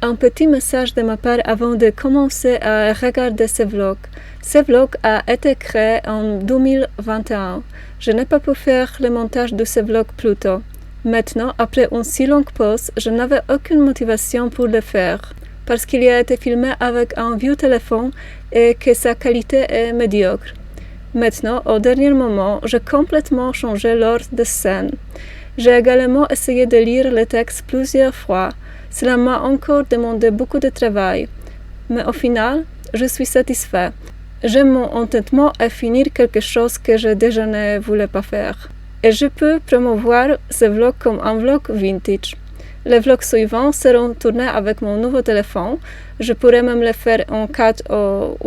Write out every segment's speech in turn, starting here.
un petit message de ma part avant de commencer à regarder ce vlog. Ce vlog a été créé en 2021. Je n'ai pas pu faire le montage de ce vlog plus tôt. Maintenant, après une si longue pause, je n'avais aucune motivation pour le faire, parce qu'il a été filmé avec un vieux téléphone et que sa qualité est médiocre. Maintenant, au dernier moment, j'ai complètement changé l'ordre de scène. J'ai également essayé de lire le texte plusieurs fois. Cela m'a encore demandé beaucoup de travail. Mais au final, je suis satisfait. J'aime mon entêtement à finir quelque chose que je déjà ne voulais pas faire. Et je peux promouvoir ce vlog comme un vlog vintage. Les vlogs suivants seront tournés avec mon nouveau téléphone. Je pourrais même le faire en 4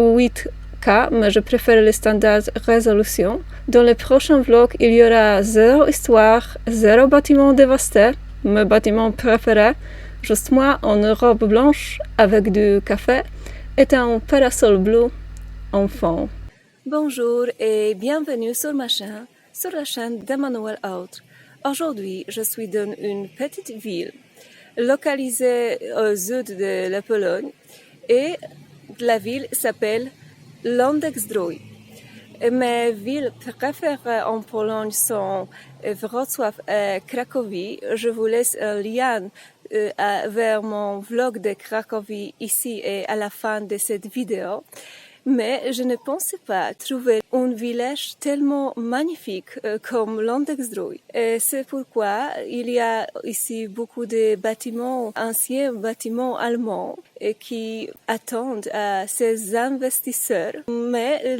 ou 8K, mais je préfère le standard résolution. Dans le prochain vlog, il y aura 0 histoire, 0 bâtiment dévasté, mes bâtiments préférés, juste moi en robe blanche avec du café et un parasol bleu en fond. Bonjour et bienvenue sur ma chaîne, sur la chaîne d'Emmanuel Autre. Aujourd'hui, je suis dans une petite ville localisée au sud de la Pologne et la ville s'appelle Lądek-Zdrój. Mes villes préférées en Pologne sont Wrocław et Cracovie. Je vous laisse un lien vers mon vlog de Cracovie ici et à la fin de cette vidéo. Mais je ne pensais pas trouver un village tellement magnifique comme Lądek-Zdrój. C'est pourquoi il y a ici beaucoup de bâtiments, anciens bâtiments allemands, qui attendent à ces investisseurs. Mais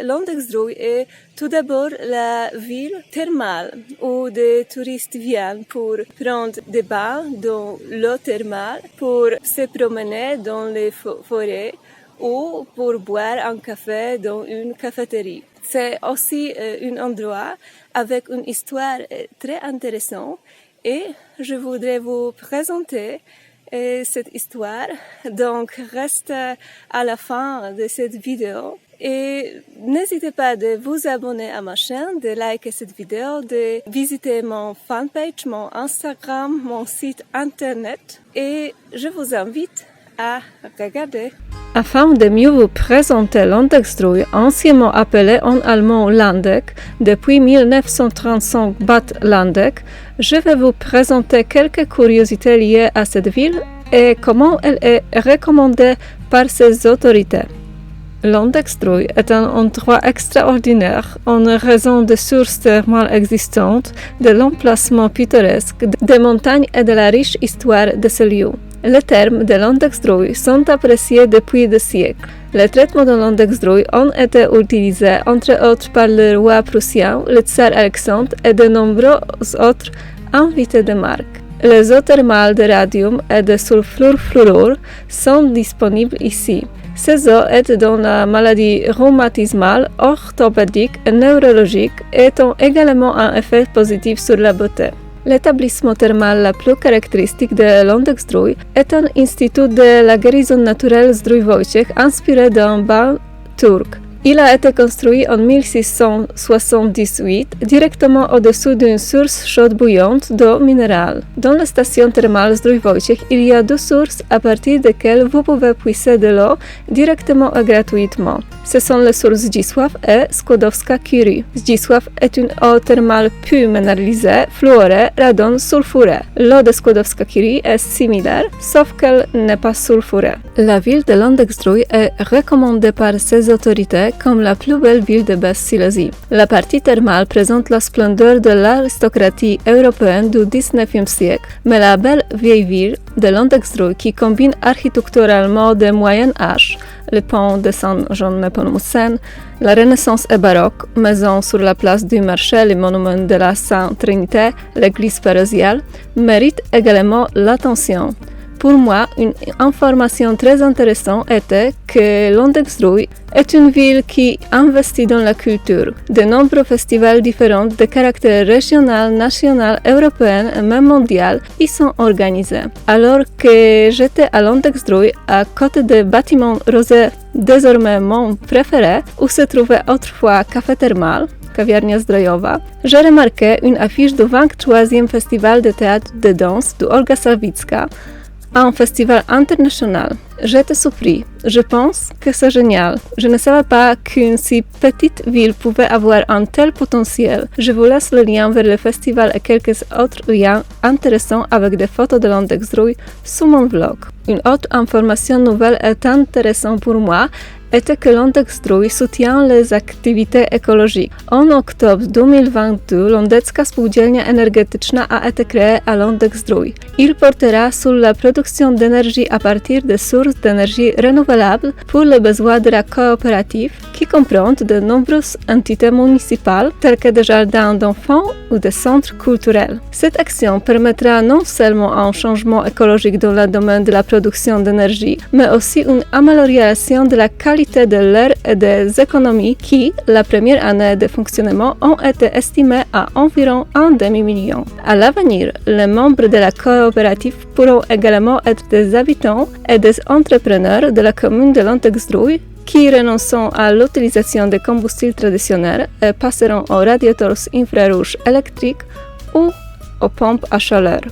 Lądek-Zdrój est tout d'abord la ville thermale où des touristes viennent pour prendre des bains dans l'eau thermale, pour se promener dans les forêts, ou pour boire un café dans une cafétéria. C'est aussi un endroit avec une histoire très intéressante et je voudrais vous présenter cette histoire. Donc, reste à la fin de cette vidéo et n'hésitez pas de vous abonner à ma chaîne, de liker cette vidéo, de visiter mon fanpage, mon Instagram, mon site internet et je vous invite à regarder. Afin de mieux vous présenter Lądek-Zdrój, anciennement appelé en allemand Landeck, depuis 1935 Bad Landeck, je vais vous présenter quelques curiosités liées à cette ville et comment elle est recommandée par ses autorités. Lądek-Zdrój est un endroit extraordinaire en raison des sources thermales existantes, de l'emplacement pittoresque, des montagnes et de la riche histoire de ce lieu. Les termes de Lądek-Zdrój sont appréciés depuis des siècles. Les traitements de Lądek-Zdrój ont été utilisés entre autres par le roi prussien, le tsar Alexandre et de nombreux autres invités de marque. Les eaux thermales de radium et de sulfure sont disponibles ici. Ces eaux aident dans la maladie rhumatismale, orthopédique et neurologique et ont également un effet positif sur la beauté. L'établissement thermal le plus caractéristique de Lądek-Zdrój est un institut de la guérison naturelle Zdrój Wojciech inspiré d'un bain turc. Il a été construit en 1678 directement au-dessous d'une source chaude bouillante d'eau minérale. Dans la station thermale Zdrój Wojciech, il y a 2 sources à partir desquelles vous pouvez puiser de l'eau directement et gratuitement. Ce sont les sources Zdzisław et Skłodowska Curie. Zdzisław est une eau thermale pure minéralisée, fluorée, radon, sulfurée. L'eau de Skłodowska Curie est similaire, sauf qu'elle n'est pas sulfurée. La ville de Lądek-Zdrój est recommandée par ses autorités comme la plus belle ville de Basse-Silésie. La partie thermale présente la splendeur de l'aristocratie européenne du XIXe siècle, mais la belle vieille ville de Lądek-Zdrój qui combine architecturalement des Moyen Âge, le pont de Saint-Jean-Népomucen, la Renaissance et baroque, maison sur la place du marché, le monument de la Sainte Trinité, l'église paroissiale, mérite également l'attention. Pour moi, une information très intéressante était que Lądek-Zdrój est une ville qui investit dans la culture. De nombreux festivals différents de caractère régional, national, européen et même mondial y sont organisés. Alors que j'étais à Lądek-Zdrój, à côté des bâtiments rosés, désormais mon préféré, où se trouvait autrefois Café Thermal, kawiarnia Zdrojowa, j'ai remarqué une affiche du 23e Festival de théâtre de danse de Olga Sawicka, à un festival international. J'étais surpris. Je pense que c'est génial. Je ne savais pas qu'une si petite ville pouvait avoir un tel potentiel. Je vous laisse le lien vers le festival et quelques autres liens intéressants avec des photos de Landexdruj sur mon vlog. Une autre information nouvelle et intéressante pour moi était que Landexdruj soutient les activités écologiques. En octobre 2022, Lądecka Spółdzielnia Energetyczna a été créée à Landexdruj. Il portera sur la production d'énergie à partir de sources d'énergie renouvelables pour les besoins de la coopérative, qui comprend de nombreuses entités municipales, telles que des jardins d'enfants ou des centres culturels. Cette action permettra non seulement un changement écologique dans le domaine de la production d'énergie, mais aussi une amélioration de la qualité de l'air et des économies qui, la première année de fonctionnement, ont été estimées à environ 1 demi-million. À l'avenir, les membres de la coopérative pourront également être des habitants et des entrepreneurs de la commune de Landexdruj qui renonceront à l'utilisation des combustibles traditionnels et passeront aux radiateurs infrarouges électriques ou aux pompes à chaleur.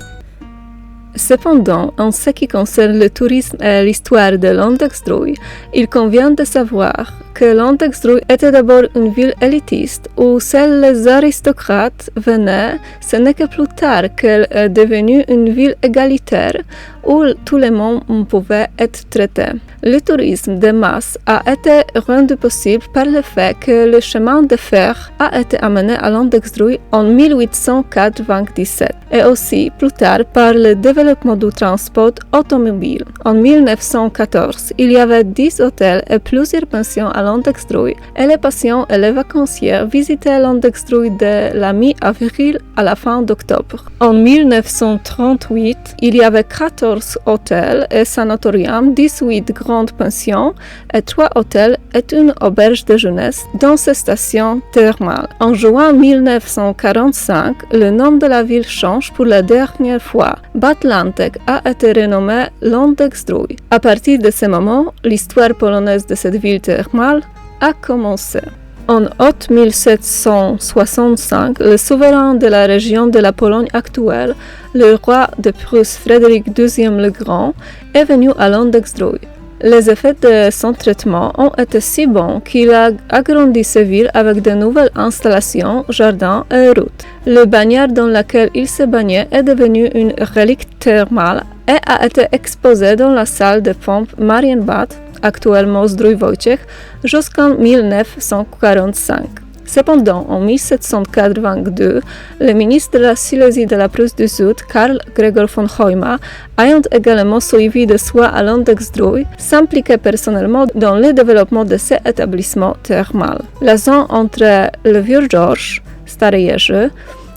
Cependant, en ce qui concerne le tourisme et l'histoire de Landexdruj, il convient de savoir que Landexdruj était d'abord une ville élitiste où seuls les aristocrates venaient. Ce n'est que plus tard qu'elle est devenue une ville égalitaire où tout le monde pouvait être traité. Le tourisme de masse a été rendu possible par le fait que le chemin de fer a été amené à Landexdruj en 1897 et aussi plus tard par le développement du transport automobile. En 1914, il y avait 10 hôtels et plusieurs pensions à Landexdruj et les patients et les vacanciers visitaient Landexdruj de la mi-avril à la fin d'octobre. En 1938, il y avait 14 hôtels et sanatoriums, 18 grandes pensions et 3 hôtels et une auberge de jeunesse dans ces stations thermales. En juin 1945, le nom de la ville change pour la dernière fois. Bad Lantek a été renommé Landexdruj. À partir de ce moment, l'histoire polonaise de cette ville thermale a commencé. En août 1765, le souverain de la région de la Pologne actuelle, le roi de Prusse Frédéric II le Grand, est venu à Landexdruj. Les effets de son traitement ont été si bons qu'il a agrandi cette ville avec de nouvelles installations, jardins et routes. Le bagnard dans lequel il se baignait est devenu une relique thermale et a été exposé dans la salle de pompe Marienbad, actuellement Zdrój Wojciech, jusqu'en 1945. Cependant, en 1782, le ministre de la Silésie de la Prusse du Sud, Karl Gregor von Hoyma, ayant également suivi de soi à Landexdruj, s'impliquait personnellement dans le développement de ces établissements thermales. La zone entre le Vieux-Georges, Stary Jerzy,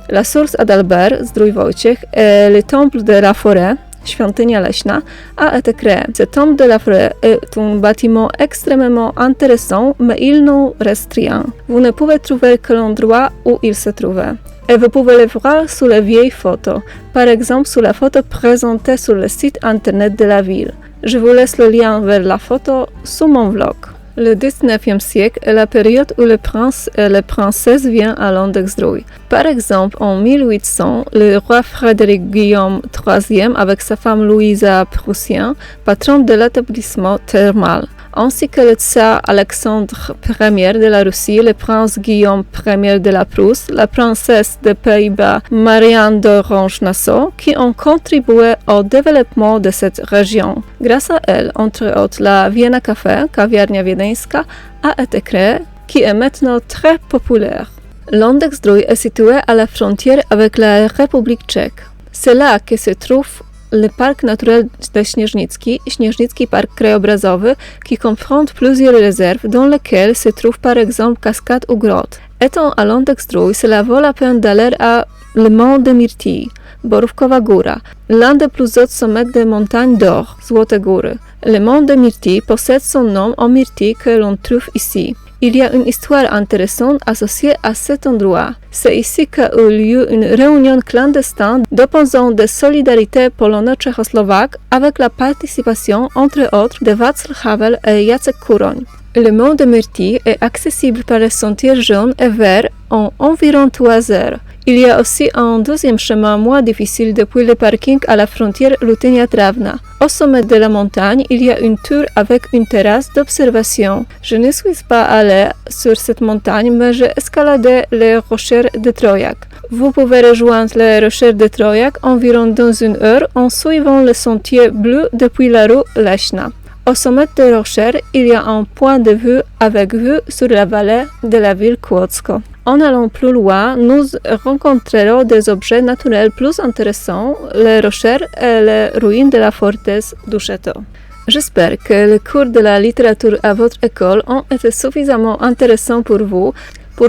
la source Adalbert, Zdrój Wojciech, et le temple de la Forêt, Świątynia Leśna, a été créé. Ce temple de la forêt est un bâtiment extrêmement intéressant, mais il n'en reste rien. Vous ne pouvez trouver que l'endroit où il se trouvait. Et vous pouvez le voir sur les vieilles photos, par exemple sur la photo présentée sur le site internet de la ville. Je vous laisse le lien vers la photo sur mon vlog. Le 19e siècle est la période où le prince et la princesse viennent à Landexdruj. Par exemple, en 1800, le roi Frédéric Guillaume III avec sa femme Louisa Prussienne, patron de l'établissement thermal, ainsi que le tsar Alexandre Ier de la Russie, le prince Guillaume Ier de la Prusse, la princesse des Pays-Bas Marianne d'Orange-Nassau, qui ont contribué au développement de cette région. Grâce à elle, entre autres, la Vienna Café, kawiarnia wiedeńska, a été créée, qui est maintenant très populaire. Landexdruj est situé à la frontière avec la République tchèque. C'est là que se trouve le parc naturel de Śnieżnicki, Śnieżnicki parc krajobrazowy, qui comprend plusieurs réserves dans lesquelles se trouve par exemple cascades ou grottes. Étant à Landexdruj, cela vaut la peine d'aller à le mont de Myrtille, Borówkowa Góra, l'un des plus hauts sommets des montagnes d'or, Złote Góry. Le mont de Myrtille possède son nom en myrtille que l'on trouve ici. Il y a une histoire intéressante associée à cet endroit. C'est ici qu'a eu lieu une réunion clandestine d'opposants de solidarité polono-tchécoslovaque avec la participation, entre autres, de Václav Havel et Jacek Kuroń. Le mont de Myrtille est accessible par les sentiers jaunes et verts en environ 3 heures. Il y a aussi un deuxième chemin moins difficile depuis le parking à la frontière Lutenia-Travna. Au sommet de la montagne, il y a une tour avec une terrasse d'observation. Je ne suis pas allé sur cette montagne, mais j'ai escaladé les rochers de Trojac. Vous pouvez rejoindre les rochers de Trojac environ dans une heure en suivant le sentier bleu depuis la rue Lechna. Au sommet des rochers, il y a un point de vue avec vue sur la vallée de la ville Kłodzko. En allant plus loin, nous rencontrerons des objets naturels plus intéressants, les rochers et les ruines de la forteresse du château. J'espère que les cours de la littérature à votre école ont été suffisamment intéressants pour vous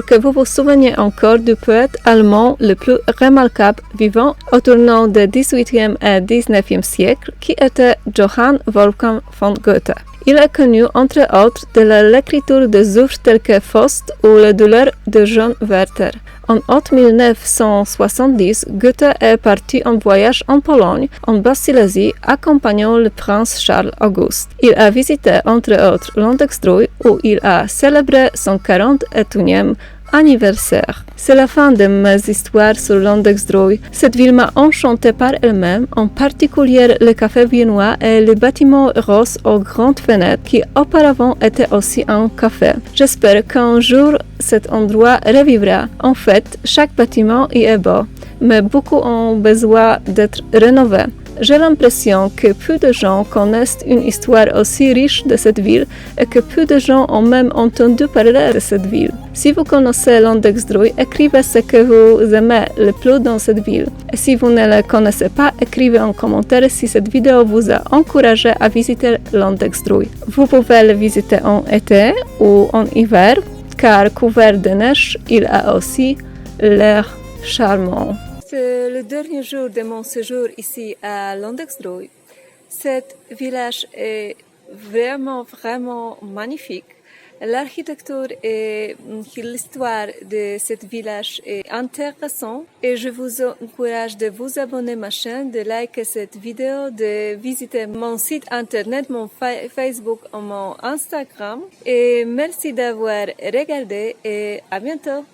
que vous souveniez encore du poète allemand le plus remarquable vivant au tournant du XVIIIe et XIXe siècle, qui était Johann Wolfgang von Goethe. Il est connu, entre autres, de l'écriture des œuvres telles que Faust ou Les douleurs de Jean Werther. En août 1970, Goethe est parti en voyage en Pologne, en Basse-Silésie, accompagnant le prince Charles Auguste. Il a visité, entre autres, Landextruy, où il a célébré son 41e anniversaire. C'est la fin de mes histoires sur Landextruy. Cette ville m'a enchantée par elle-même, en particulier le café viennois et le bâtiment rose aux grandes fenêtres qui auparavant était aussi un café. J'espère qu'un jour cet endroit revivra. En fait, chaque bâtiment y est beau, mais beaucoup ont besoin d'être rénovés. J'ai l'impression que peu de gens connaissent une histoire aussi riche de cette ville et que peu de gens ont même entendu parler de cette ville. Si vous connaissez Landextruy, écrivez ce que vous aimez le plus dans cette ville. Et si vous ne la connaissez pas, écrivez en commentaire si cette vidéo vous a encouragé à visiter Landextruy. Vous pouvez le visiter en été ou en hiver, car couvert de neige, il a aussi l'air charmant. C'est le dernier jour de mon séjour ici à Landextruy. Cet village est vraiment magnifique. L'architecture et l'histoire de ce village est intéressante et je vous encourage de vous abonner à ma chaîne, de liker cette vidéo, de visiter mon site internet, mon Facebook et mon Instagram. Et merci d'avoir regardé et à bientôt.